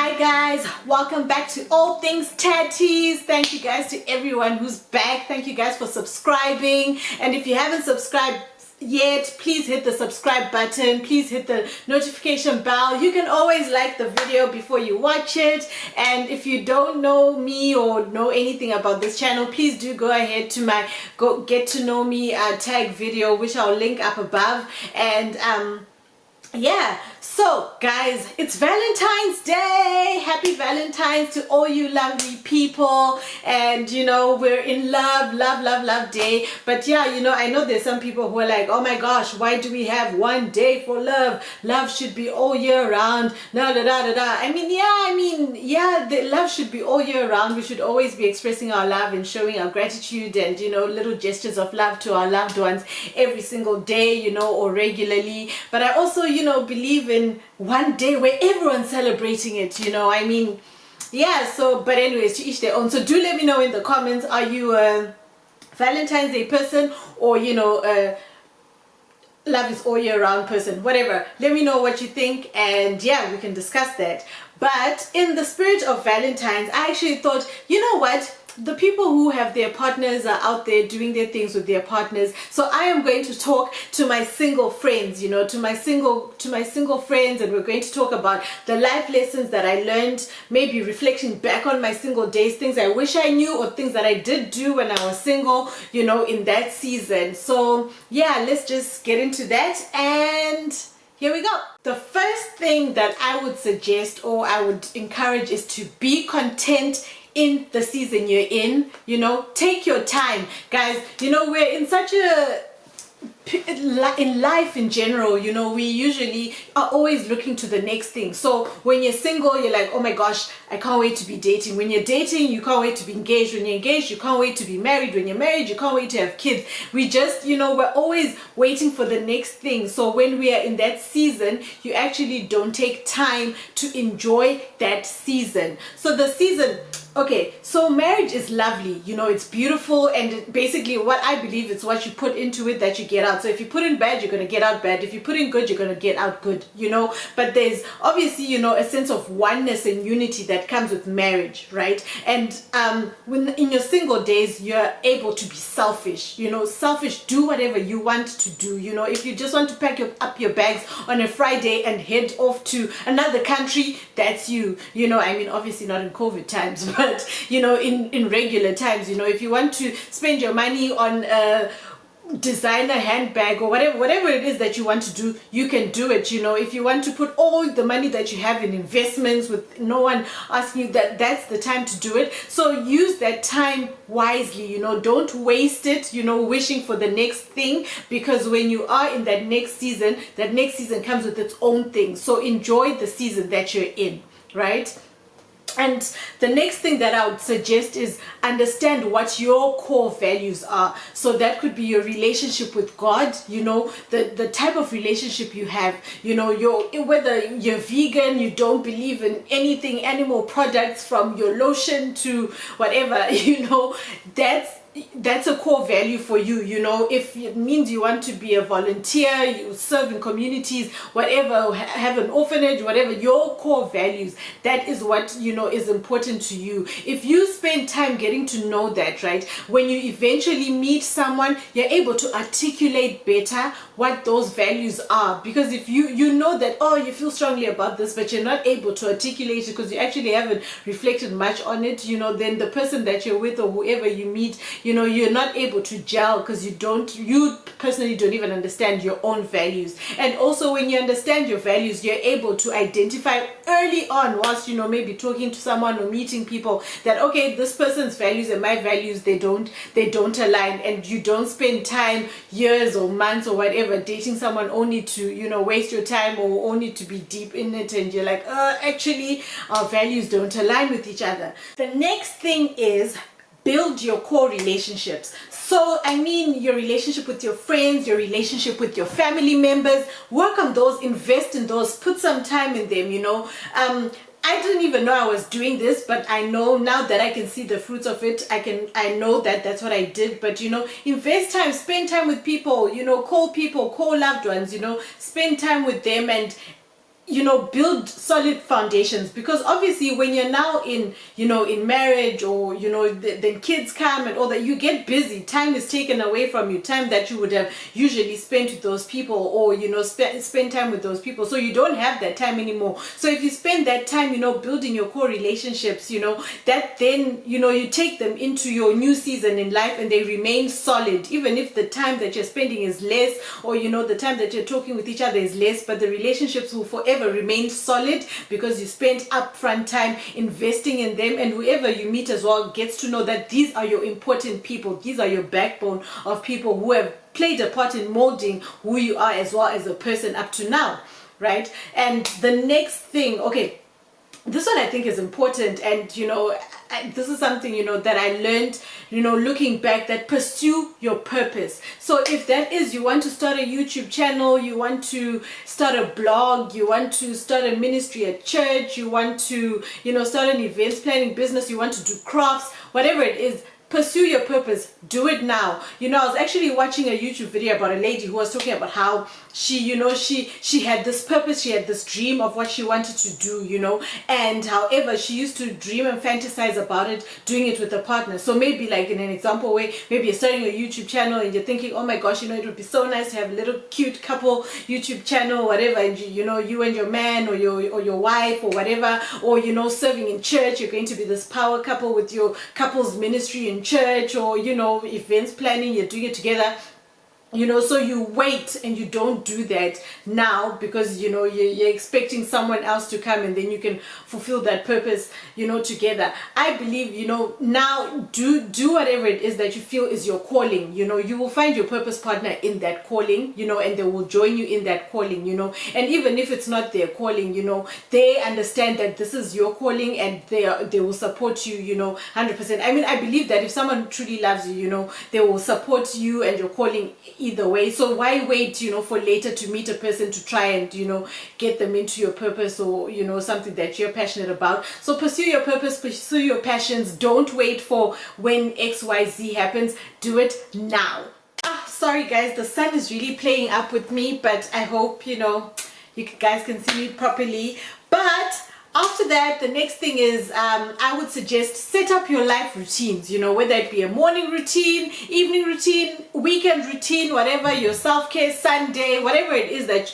Hi guys, welcome back to All Things Tatties. Thank you guys to everyone who's back. Thank you guys for subscribing, and if you haven't subscribed yet, please hit the subscribe button, please hit the notification bell. You can always like the video before you watch it, and if you don't know me or know anything about this channel, please do go ahead to my get to know me tag video, which I'll link up above. And yeah, so guys, it's Valentine's Day. Happy Valentine's to all you lovely people. And you know, we're in love day. But yeah, you know, I know there's some people who are like, oh my gosh, why do we have one day for love? Love should be all year round. I mean, yeah, the love should be all year round. We should always be expressing our love and showing our gratitude and, you know, little gestures of love to our loved ones every single day, you know, or regularly. But I also, you know, believe in one day where everyone's celebrating it, you know. I mean, yeah, so but anyways, to each their own. So do let me know in the comments, are you a Valentine's Day person, or you know, love is all year round person? Whatever, let me know what you think, and yeah, we can discuss that. But in the spirit of Valentine's, I actually thought, you know what, the people who have their partners are out there doing their things with their partners. So I am going to talk to my single friends, you know, to my single friends, and we're going to talk about the life lessons that I learned, maybe reflecting back on my single days, things I wish I knew or things that I did do when I was single, you know, in that season. So yeah, let's just get into that, and here we go. The first thing that I would suggest or I would encourage is to be content in the season you're in. You know, take your time, guys. You know, we're in such a, in life in general, you know, we usually are always looking to the next thing. So when you're single, you're like, oh my gosh, I can't wait to be dating. When you're dating, you can't wait to be engaged. When you're engaged, you can't wait to be married. When you're married, you can't wait to have kids. We just, you know, we're always waiting for the next thing. So when we are in that season, you actually don't take time to enjoy that season. So the season, okay, so marriage is lovely, you know, it's beautiful, and basically what I believe is what you put into it that you get out. So if you put in bad, you're going to get out bad. If you put in good, you're going to get out good, you know. But there's obviously, you know, a sense of oneness and unity that comes with marriage, right? And when in your single days, you're able to be selfish, you know, selfish, do whatever you want to do, you know. If you just want to pack up your bags on a Friday and head off to another country, that's you, you know. I mean, obviously not in COVID times, but you know, in regular times, you know, if you want to spend your money on a designer handbag or whatever it is that you want to do, you can do it. You know, if you want to put all the money that you have in investments with no one asking you, that's the time to do it. So use that time wisely, you know, don't waste it, you know, wishing for the next thing, because when you are in that next season comes with its own thing. So enjoy the season that you're in, right? And the next thing that I would suggest is understand what your core values are. So that could be your relationship with God, you know, the type of relationship you have, you know, whether you're vegan, you don't believe in anything animal products, from your lotion to whatever, you know, that's a core value for you. You know, if it means you want to be a volunteer, you serve in communities, whatever, have an orphanage, whatever, your core values, that is what, you know, is important to you. If you spend time getting to know that, right, when you eventually meet someone, you're able to articulate better what those values are. Because if you know that, oh, you feel strongly about this, but you're not able to articulate it because you actually haven't reflected much on it, you know, then the person that you're with or whoever you meet, you know, you're not able to gel because you personally don't even understand your own values. And also when you understand your values, you're able to identify early on, whilst, you know, maybe talking to someone or meeting people, that okay, this person's values and my values, they don't align. And you don't spend time, years or months or whatever, dating someone only to, you know, waste your time or only to be deep in it, and you're like, actually our values don't align with each other. The next thing is build your core relationships. So I mean, your relationship with your friends, your relationship with your family members, work on those, invest in those, put some time in them, you know. I didn't even know I was doing this, but I know now that I can see the fruits of it. I know that that's what I did. But you know, invest time, spend time with people, you know, call people, call loved ones, you know, spend time with them, and build solid foundations, because obviously when you're now in marriage, or then kids come and all that, you get busy, time is taken away from you, time that you would have usually spent with those people, or spend time with those people, so you don't have that time anymore. So if you spend that time building your core relationships, that then you take them into your new season in life, and they remain solid, even if the time that you're spending is less, or the time that you're talking with each other is less, but the relationships will forever remain solid, because you spent upfront time investing in them, and whoever you meet as well gets to know that these are your important people, these are your backbone of people who have played a part in molding who you are as well as a person up to now, right? And the next thing, okay, this one I think is important, and this is something that I learned looking back, that pursue your purpose. So if that is, you want to start a YouTube channel, you want to start a blog, you want to start a ministry at church, you want to start an events planning business, you want to do crafts, whatever it is, pursue your purpose. Do it now. I was actually watching a YouTube video about a lady who was talking about how she had this purpose, she had this dream of what she wanted to do, and however she used to dream and fantasize about it, doing it with a partner. So maybe, like in an example way, maybe you're starting a YouTube channel and you're thinking, oh my gosh, it would be so nice to have a little cute couple YouTube channel, whatever, and you and your man, or your wife, or whatever, or serving in church, you're going to be this power couple with your couples ministry in church, or events planning, you're doing it together. So you wait and you don't do that now, because you're expecting someone else to come, and then you can fulfill that purpose together. I believe now do whatever it is that you feel is your calling. You will find your purpose partner in that calling, and they will join you in that calling, and even if it's not their calling, they understand that this is your calling, and they will support you 100%. I mean, I believe that if someone truly loves you, they will support you and your calling either way. So why wait for later to meet a person to try and get them into your purpose, or something that you're passionate about. So pursue your purpose, pursue your passions. Don't wait for when XYZ happens. Do it now. Sorry guys, the sun is really playing up with me, but I hope you guys can see me properly. But after that, the next thing is, I would suggest set up your life routines, whether it be a morning routine, evening routine, weekend routine, whatever, your self-care, Sunday, whatever it is that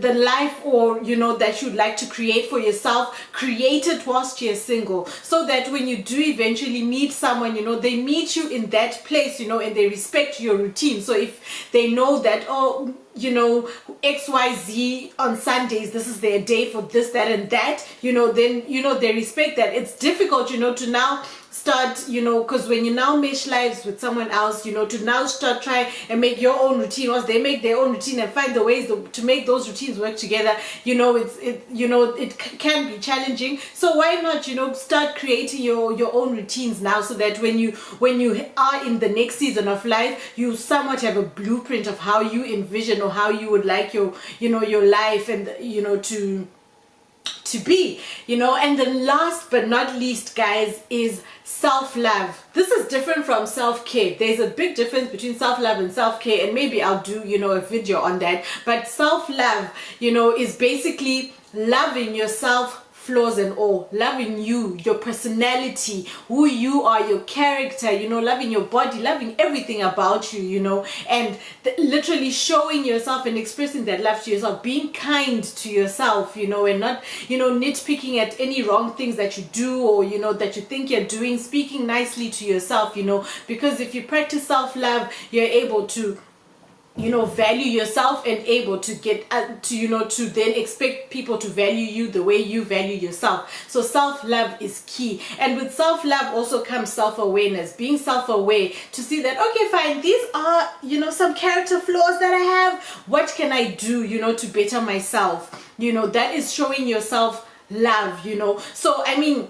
the life, or that you'd like to create for yourself, create it whilst you're single, so that when you do eventually meet someone, they meet you in that place, and they respect your routine. So if they know that, oh, XYZ on Sundays, this is their day for this, that, and that, then, they respect that. It's difficult, to now start, because when you now mesh lives with someone else, to now start trying and make your own routine, once they make their own routine and find the ways to make those routines work together, it can be challenging. So why not, start creating your own routines now, so that when you are in the next season of life, you somewhat have a blueprint of how you envision, or how you would like your life, and to be, and the last but not least, guys, is self-love. This is different from self-care. There's a big difference between self-love and self-care, and maybe I'll do a video on that. But self-love is basically loving yourself, flaws and all, loving you, your personality, who you are, your character, loving your body, loving everything about you, and literally showing yourself and expressing that love to yourself, being kind to yourself, and not, nitpicking at any wrong things that you do, or, that you think you're doing, speaking nicely to yourself, because if you practice self-love, you're able to value yourself, and able to get to then expect people to value you the way you value yourself. So self-love is key, and with self-love also comes self-awareness, being self-aware to see that, okay, fine, these are some character flaws that I have. What can I do to better myself? That is showing yourself love. So I mean,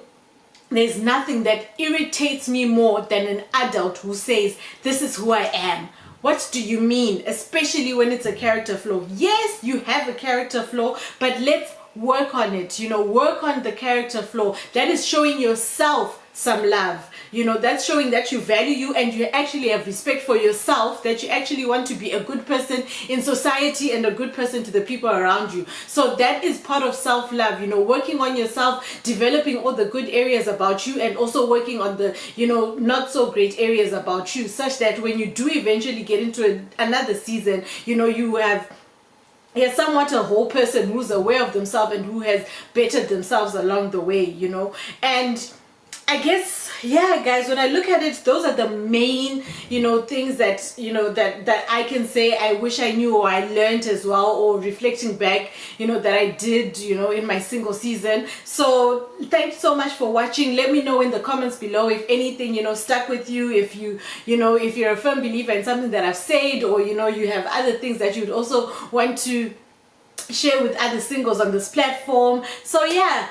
there's nothing that irritates me more than an adult who says, this is who I am. What do you mean? Especially when it's a character flaw. Yes, you have a character flaw, but let's work on it, you know, work on the character flaw. That is showing yourself some love, you know, that's showing that you value you and you actually have respect for yourself, that you actually want to be a good person in society and a good person to the people around you. So that is part of self-love, you know, working on yourself, developing all the good areas about you, and also working on the, you know, not so great areas about you, such that when you do eventually get into another season, you know, you're somewhat a whole person who's aware of themselves and who has bettered themselves along the way, you know. And I guess, yeah, guys, when I look at it, those are the main, you know, things that, you know, that I can say I wish I knew or I learned as well, or reflecting back, you know, that I did, you know, in my single season. So thanks so much for watching. Let me know in the comments below if anything, you know, stuck with you, if you know, if you're a firm believer in something that I've said, or, you know, you have other things that you'd also want to share with other singles on this platform. So yeah,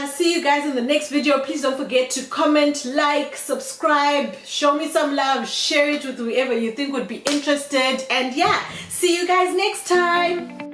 see you guys in the next video. Please don't forget to comment, like, subscribe, show me some love, share it with whoever you think would be interested, and yeah, see you guys next time.